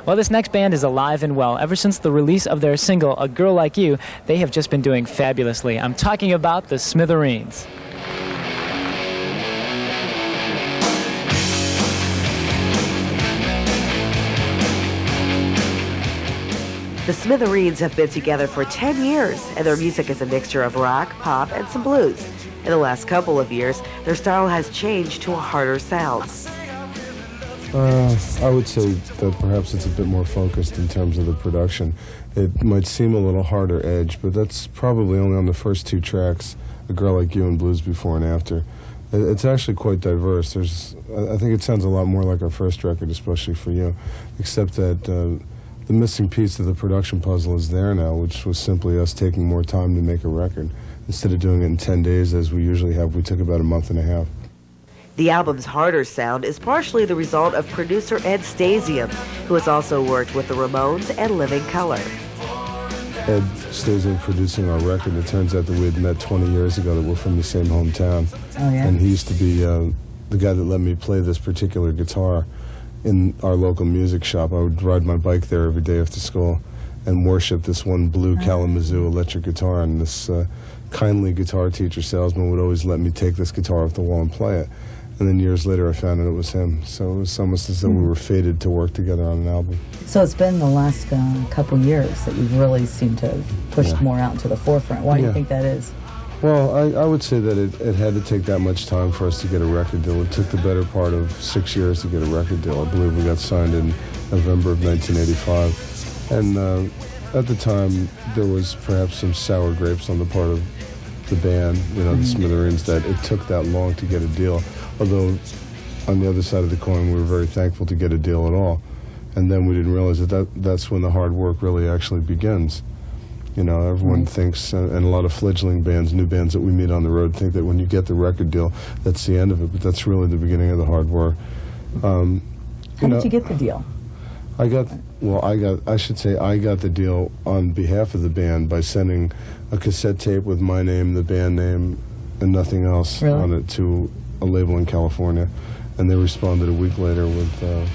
Well, this next band is alive and well. Ever since the release of their single, A Girl Like You, they have just been doing fabulously. I'm talking about the Smithereens. The Smithereens have been together for 10 years, and their music is a mixture of rock, pop, and some blues. In the last couple of years, their style has changed to a harder sound. I would say that perhaps it's a bit more focused in terms of the production. It might seem a little harder edge, but that's probably only on the first two tracks, A Girl Like You and Blues Before and After. It's actually quite diverse. I think it sounds a lot more like our first record, especially for you, except that the missing piece of the production puzzle is there now, which was simply us taking more time to make a record. Instead of doing it in 10 days as we usually have, we took about a month and a half. The album's harder sound is partially the result of producer Ed Stasium, who has also worked with the Ramones and Living Colour. Ed Stasium producing our record. It turns out that we had met 20 years ago, that we're from the same hometown. Oh, yeah? And he used to be the guy that let me play this particular guitar in our local music shop. I would ride my bike there every day after school and worship this one blue Kalamazoo electric guitar, and this kindly guitar teacher salesman would always let me take this guitar off the wall and play it. And then years later I found out it was him. So it was almost as though we were fated to work together on an album. So it's been the last couple years that you've really seemed to have pushed more out into the forefront. Why do you think that is? Well, I would say that it had to take that much time for us to get a record deal. It took the better part of 6 years to get a record deal. I believe we got signed in November of 1985. And at the time, there was perhaps some sour grapes on the part of the band, the Smithereens, that it took that long to get a deal. Although, on the other side of the coin, we were very thankful to get a deal at all. And then we didn't realize that's when the hard work really actually begins. Everyone thinks, and a lot of fledgling bands, new bands that we meet on the road, think that when you get the record deal, that's the end of it. But that's really the beginning of the hard work. How did you get the deal? I got the deal on behalf of the band by sending a cassette tape with my name, the band name, and nothing else on it to a label in California. And they responded a week later with a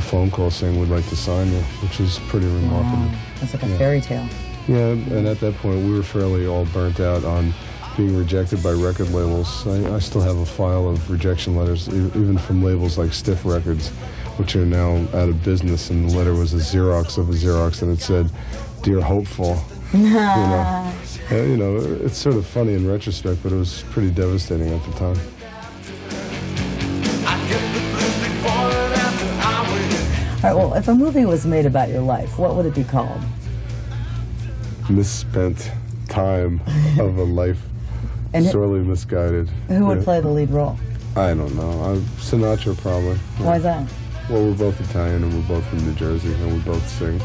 phone call saying, "We'd like to sign you," which is pretty remarkable. Wow. That's like a fairy tale. Yeah, and at that point we were fairly all burnt out on being rejected by record labels. I still have a file of rejection letters, even from labels like Stiff Records, which are now out of business, and the letter was a Xerox of a Xerox, and it said, "Dear Hopeful." It's sort of funny in retrospect, but it was pretty devastating at the time. All right, well, if a movie was made about your life, what would it be called? Misspent time of a life, sorely misguided. Who would play the lead role? I don't know. Sinatra, probably. Why is that? Well, we're both Italian, and we're both from New Jersey, and we both sing.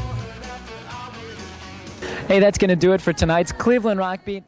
Hey, that's going to do it for tonight's Cleveland Rock Beat.